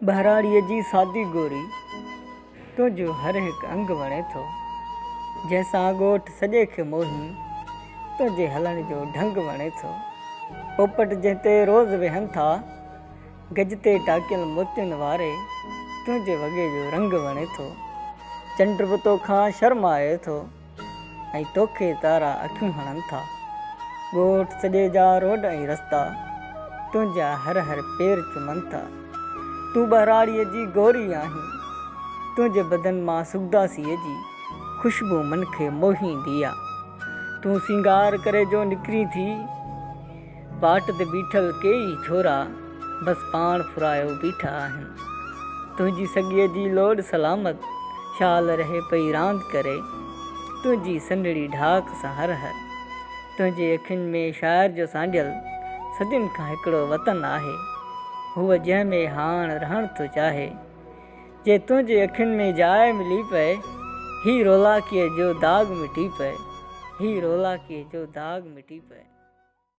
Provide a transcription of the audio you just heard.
बहराड़ीअ जी सादी गोरी तुंहिंजो हर हिकु अंग वणे थो, जंहिंसां ॻोठ सॼे खे मोही तुंहिंजे हलण जो ढंग वणे थो। पोपट जंहिं ते रोज़ वेहनि था, गज ते टाकियल मोतियुनि वारे तुंहिंजे वॻे जो रंग वणे थो। चंड बि तोखां शर्माए थो ऐं तोखे तारा अखियूं हणनि था। ॻोठ सॼे जा रोड ऐं रस्ता तुंहिंजा हर हर पेर चुमनि था। तूं बहराड़ीअ जी गोरी आहीं, तुंहिंजे बदन मां सुगदासीअ जी ख़ुशबू मन खे मोहींदी आहे। तूं सिंगार करे जो निकिरी थी, बाट ते बीठल केई छोरा बसि पाण फुरायो बीठा आहिनि। तुंहिंजी सॻीअ जी लोड सलामत शाल रहे पई रांदि करे, तुंहिंजी संदड़ी ढाक सां हर हर। तुंहिंजे अखियुनि में शाइर जो सांडियल सदियुनि खां हिकिड़ो वतन आहे, हूअ जंहिं में हाण रहण थो चाहे। जे तुंहिंजे अखियुनि में जाइ मिली पए, ही रोलाकीअ जो दाग़ मिटी पए, ही रोलाकीअ जो दाग़ मिटी पए।